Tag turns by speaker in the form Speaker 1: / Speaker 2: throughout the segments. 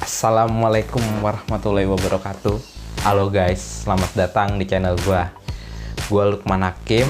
Speaker 1: Assalamualaikum warahmatullahi wabarakatuh. Halo guys, selamat datang di channel gua. Gua Lukman Hakim.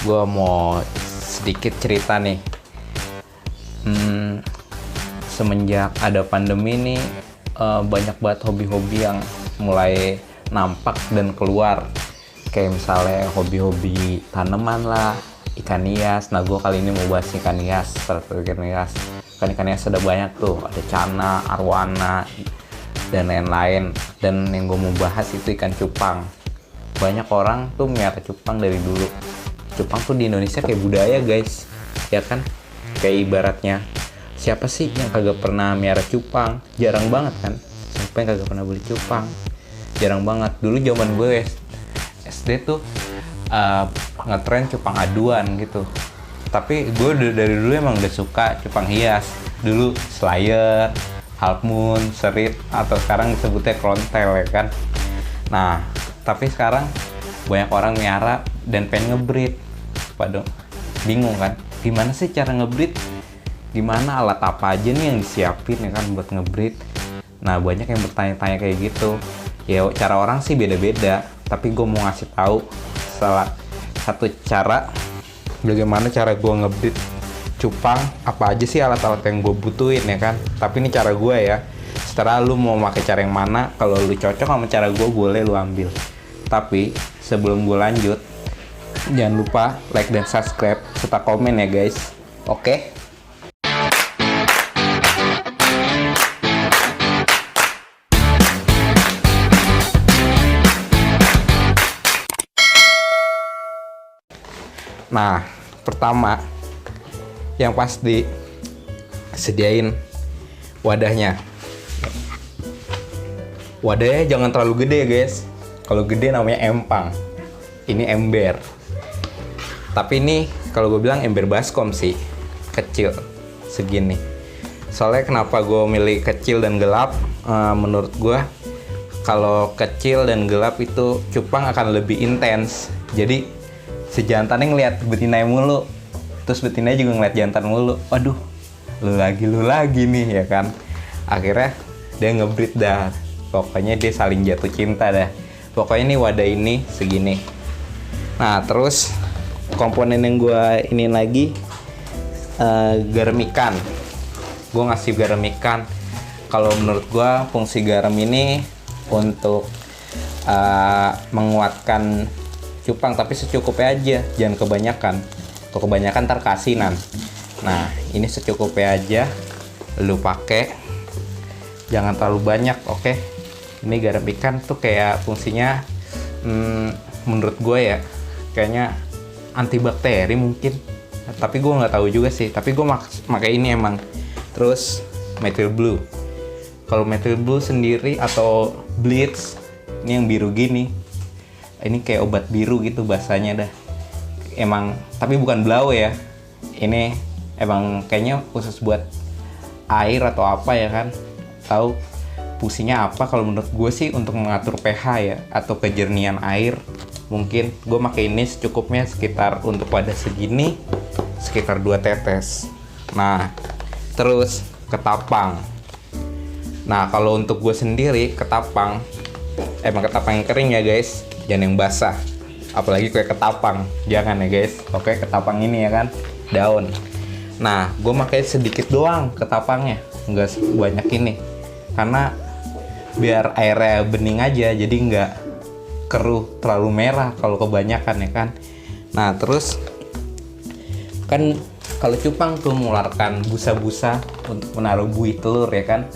Speaker 1: Gua mau sedikit cerita nih. Semenjak ada pandemi nih, banyak banget hobi-hobi yang mulai nampak dan keluar. Kayak misalnya hobi-hobi tanaman lah, ikan hias. Nah, gue kali ini mau bahas ikan hias, ikan hias. Ikan hias ada banyak tuh, ada cana, arwana, dan lain-lain. Dan yang gue mau bahas itu ikan cupang. Banyak orang tuh miara cupang dari dulu. Cupang tuh di Indonesia kayak budaya guys, ya kan? Kayak ibaratnya, siapa sih yang kagak pernah miara cupang? Jarang banget kan? Siapa yang kagak pernah beli cupang? Jarang banget. Dulu zaman gue SD tuh ngetren cupang aduan gitu. Tapi gue dari dulu emang udah suka cupang hias. Dulu Slayer, Half Moon, Serit, atau sekarang disebutnya Krontel ya kan. Nah, tapi sekarang banyak orang miara dan pengen ngebreed. Pada bingung kan, gimana sih cara ngebreed? Gimana, alat apa aja nih yang disiapin ya kan buat ngebreed? Nah, banyak yang bertanya-tanya kayak gitu. Ya, cara orang sih beda-beda. Tapi gue mau ngasih tahu salah satu cara bagaimana cara gue ngebreed cupang, apa aja sih alat-alat yang gue butuhin ya kan. Tapi ini cara gue ya, setelah lu mau pakai cara yang mana, kalau lu cocok sama cara gue boleh lu ambil. Tapi sebelum gue lanjut, jangan lupa like dan subscribe serta komen ya guys. Oke? Nah, pertama yang pasti sediain wadahnya. Wadahnya jangan terlalu gede guys. Kalau gede namanya empang. Ini ember. Tapi ini kalau gue bilang ember baskom sih, kecil segini. Soalnya kenapa gue milih kecil dan gelap? Menurut gue kalau kecil dan gelap itu cupang akan lebih intens. Jadi si jantannya ngeliat betinanya mulu, terus betinanya juga ngeliat jantan mulu. Waduh, lu lagi nih ya kan. Akhirnya dia ngebreed dah. Pokoknya dia saling jatuh cinta dah. Pokoknya nih wadah ini segini. Nah, terus komponen yang gue ini lagi garam ikan. Gue ngasih garam ikan. Kalau menurut gue fungsi garam ini untuk menguatkan cupang, tapi secukupnya aja, jangan kebanyakan. Kalau kebanyakan ntar keasinan. Nah, ini secukupnya aja lu pakai, jangan terlalu banyak. Oke? Ini garam ikan tuh kayak fungsinya menurut gue ya kayaknya antibakteri mungkin, tapi gue nggak tahu juga sih. Tapi gue pakai ini emang. Terus methyl blue. Kalau methyl blue sendiri atau bleach, ini yang biru gini, ini kayak obat biru gitu bahasanya dah. Emang, tapi bukan blau ya. Ini emang kayaknya khusus buat air atau apa ya kan. Tahu fungsinya apa? Kalau menurut gue sih untuk mengatur pH ya, atau kejernihan air. Mungkin gue pakai ini secukupnya, sekitar untuk wadah segini sekitar 2 tetes. Nah, terus ketapang. Nah, kalau untuk gue sendiri ketapang, emang ketapang yang kering ya guys, jangan yang basah. Apalagi kayak ketapang, jangan ya guys. Oke, ketapang ini ya kan, daun. Nah, gue pakai sedikit doang ketapangnya, nggak banyak ini, karena biar airnya bening aja, jadi nggak keruh terlalu merah kalau kebanyakan ya kan. Nah, terus kan kalau cupang tuh mengeluarkan busa-busa untuk menaruh buih telur ya kan.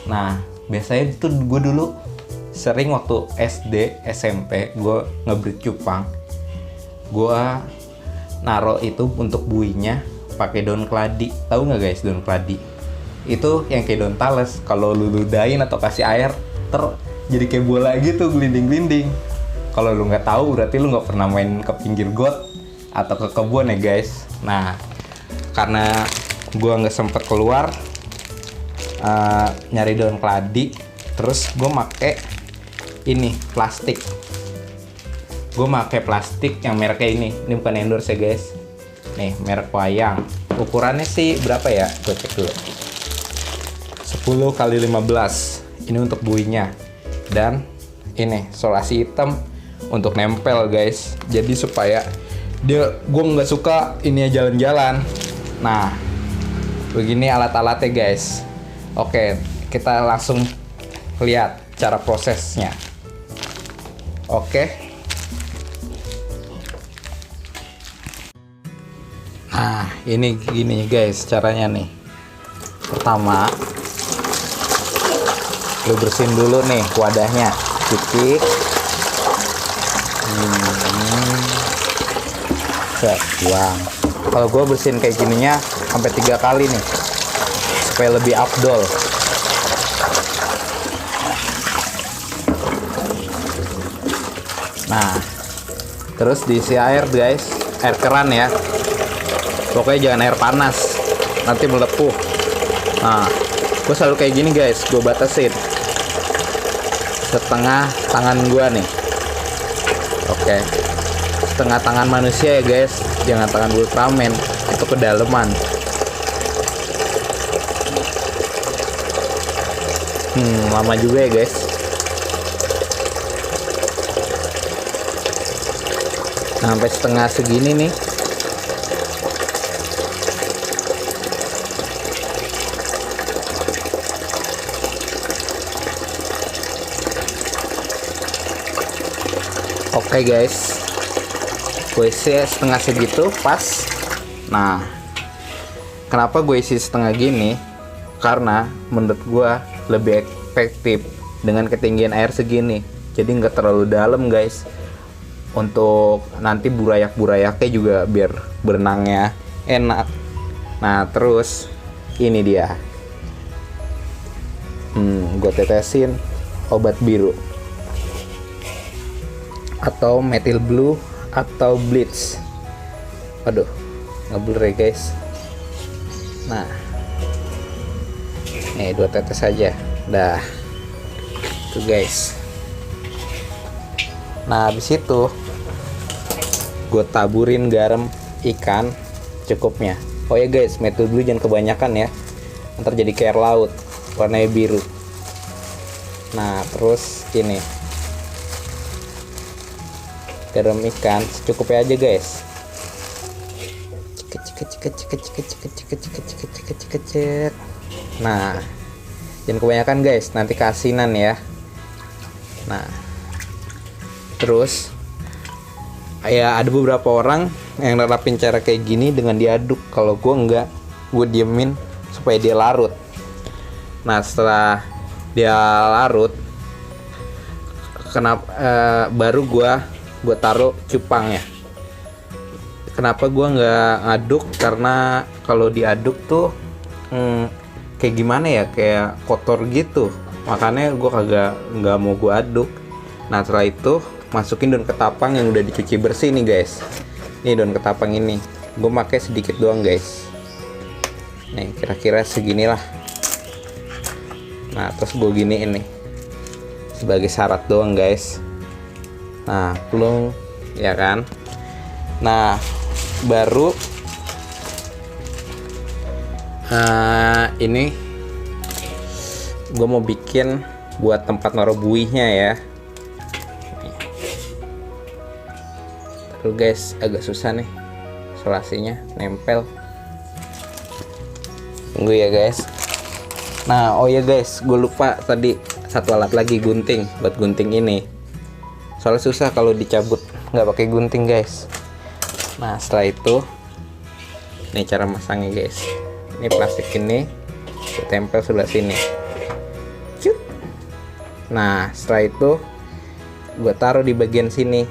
Speaker 1: Nah, biasanya tuh gue dulu sering waktu SD, SMP, gue ngebreed cupang. Gue naro itu untuk buihnya pakai daun keladi. Tahu nggak guys daun keladi? Itu yang kayak daun tales. Kalau lu ludahin atau kasih air, jadi kayak bola gitu, gelinding-gelinding. Kalau lu nggak tahu, berarti lu nggak pernah main ke pinggir got atau ke kebun ya guys. Nah, karena gue nggak sempet keluar nyari daun keladi, terus gue make ini plastik. Gue pakai plastik yang mereknya ini bukan endorse ya guys. Nih merek Wayang. Ukurannya sih berapa ya? Gue cek dulu. kali 15. Ini untuk buihnya. Dan ini solasi hitam untuk nempel guys. Jadi supaya gue nggak suka ini jalan-jalan. Nah, begini alat-alatnya guys. Oke, kita langsung lihat cara prosesnya. Oke. Nah, ini gini guys caranya nih. Pertama, lu bersihin dulu nih wadahnya, cuci. Buang. Kalau gue bersihin kayak gininya sampai 3 kali nih, supaya lebih afdol. Nah, terus diisi air guys, air keran ya. Pokoknya jangan air panas, nanti melepuh. Nah, gue selalu kayak gini guys, gue batasin setengah tangan gue nih. Oke, setengah tangan manusia ya guys, jangan tangan Ultraman, itu kedalaman. Lama juga ya guys. Nah, sampai setengah segini nih. Oke guys, gue isi setengah segitu pas. Nah, kenapa gue isi setengah gini? Karena menurut gue lebih efektif dengan ketinggian air segini. Jadi nggak terlalu dalam guys. Untuk nanti burayak-burayaknya juga biar berenangnya enak. Nah, terus ini dia. Gue tetesin obat biru atau methyl blue atau bleach. Aduh, nggak blur ya guys. Nah, nih 2 tetes saja. Dah, tuh guys. Nah, habis itu gue taburin garam ikan cukupnya. Oh ya guys, methyl blue jangan kebanyakan ya, ntar jadi kayak air laut warnanya biru. Nah, terus ini garam ikan secukupnya aja guys. Nah, jangan kebanyakan guys, nanti keasinan ya. Nah, terus ya ada beberapa orang yang nerapin cara kayak gini dengan diaduk. Kalau gue enggak, gue diemin supaya dia larut. Nah, setelah dia larut, baru gue taruh cupangnya. Kenapa gue nggak ngaduk? Karena kalau diaduk tuh kayak gimana ya, kayak kotor gitu. Makanya gue nggak mau gue aduk. Nah, setelah itu masukin daun ketapang yang udah dicuci bersih nih guys. Nih daun ketapang ini gue pakai sedikit doang guys. Nih kira-kira seginilah. Nah, terus gue giniin nih sebagai syarat doang guys. Nah, plung ya kan. Nah, baru ini gue mau bikin buat tempat naruh buihnya ya. Tuh guys, agak susah nih solasinya nempel. Tunggu ya guys. Nah, oh ya guys, gue lupa tadi satu alat lagi, gunting buat gunting ini. Soalnya susah kalau dicabut nggak pakai gunting guys. Nah, setelah itu ini cara masangnya guys. Ini plastik ini ditempel sebelah sini. Cut. Nah, setelah itu gue taruh di bagian sini.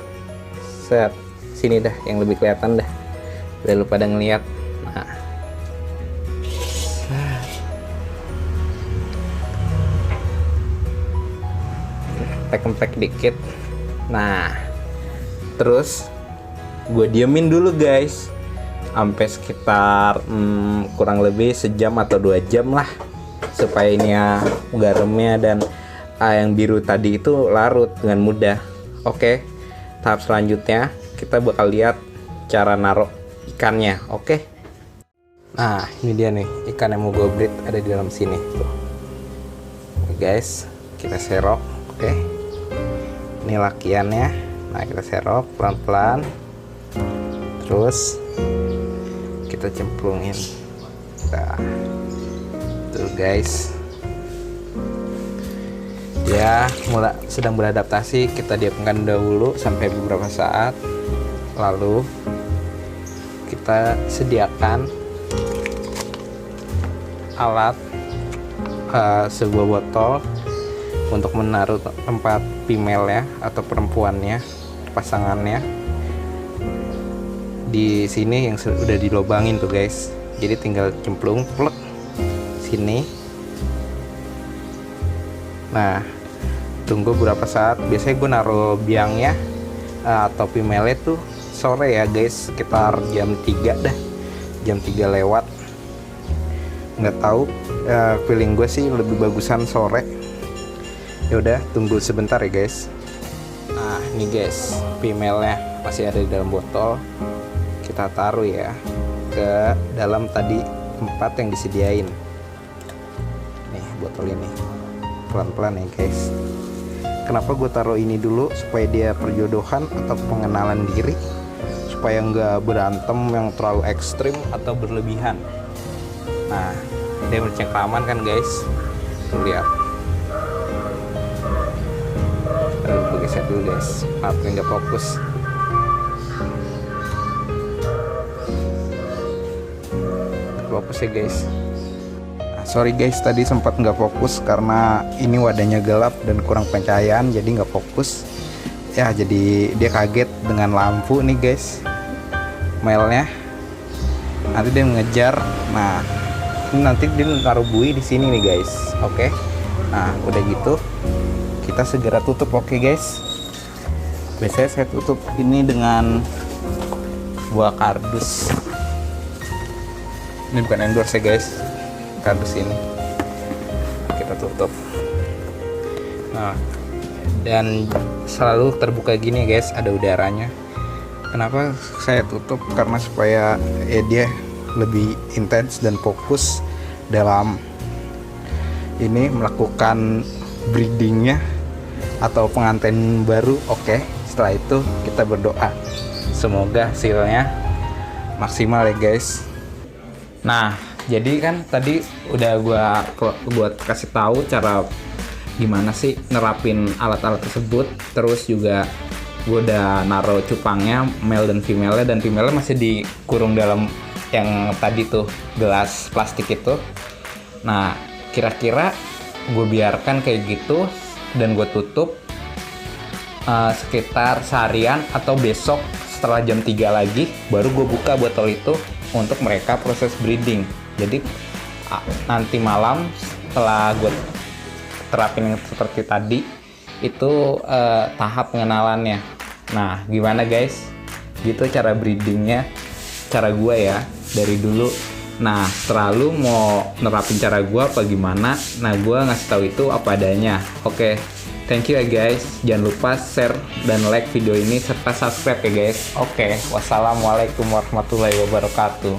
Speaker 1: Set. Sini dah yang lebih kelihatan dah. Udah lu pada ngeliat. Nah. Empek-empek dikit. Nah, terus gue diemin dulu guys sampai sekitar kurang lebih sejam atau 2 jam lah, supaya ini ya garamnya dan yang biru tadi itu larut dengan mudah. Oke, tahap selanjutnya kita bakal lihat cara naruh ikannya. Oke. Nah, ini dia nih ikan yang mau gue breed, ada di dalam sini tuh. guys, kita serok. Oke, ini lakiannya. Nah, kita serok pelan-pelan, terus kita cemplungin. Nah, tuh guys, dia sedang beradaptasi. Kita diamkan dahulu sampai beberapa saat, lalu kita sediakan alat, sebuah botol untuk menaruh tempat female-nya atau perempuannya, pasangannya. Di sini yang sudah dilobangin tuh guys, jadi tinggal cemplung plek sini. Nah, tunggu berapa saat. Biasanya gue naruh biangnya atau female tuh sore ya guys, sekitar jam 3 dah, jam 3 lewat. Nggak tahu, feeling gue sih lebih bagusan sore. Ya udah, tunggu sebentar ya guys. Nah, ini guys, female-nya masih ada di dalam botol. Kita taruh ya ke dalam tadi tempat yang disediain. Nih botol ini, pelan-pelan ya guys. Kenapa gue taruh ini dulu? Supaya dia perjodohan atau pengenalan diri, supaya nggak berantem yang terlalu ekstrim atau berlebihan. Nah, dia bercengkraman kan guys, tuh lihat. Gue geser dulu guys, maaf nggak fokus. Fokus ya guys. Nah, sorry guys, tadi sempat nggak fokus karena ini wadahnya gelap dan kurang pencahayaan, jadi nggak fokus. Ya, jadi dia kaget dengan lampu nih guys, male-nya. Nanti dia mengejar. Nah, ini nanti dia naruh buih di sini nih guys. Oke. Nah, udah gitu kita segera tutup. Oke guys. Biasanya saya tutup ini dengan buah kardus. Ini bukan endorse ya guys, kardus ini kita tutup. Nah, dan selalu terbuka gini guys, ada udaranya. Kenapa saya tutup? Karena supaya dia lebih intens dan fokus dalam ini melakukan breedingnya atau pengantin baru. Oke, setelah itu kita berdoa semoga hasilnya maksimal ya guys. Nah, jadi kan tadi udah gua kasih tahu cara gimana sih nerapin alat-alat tersebut. Terus juga gue udah naruh cupangnya, male dan female-nya, dan female-nya masih dikurung dalam yang tadi tuh gelas plastik itu. Nah, kira-kira gue biarkan kayak gitu dan gue tutup sekitar seharian atau besok setelah jam 3 lagi baru gue buka botol itu untuk mereka proses breeding. Jadi nanti malam setelah gue terapin seperti tadi itu tahap pengenalannya. Nah, gimana guys? Gitu cara breedingnya, cara gue ya dari dulu. Nah, selalu mau nerapin cara gue apa gimana? Nah, gue ngasih tahu itu apa adanya. Oke, thank you ya guys. Jangan lupa share dan like video ini serta subscribe ya guys. Oke, wassalamualaikum warahmatullahi wabarakatuh.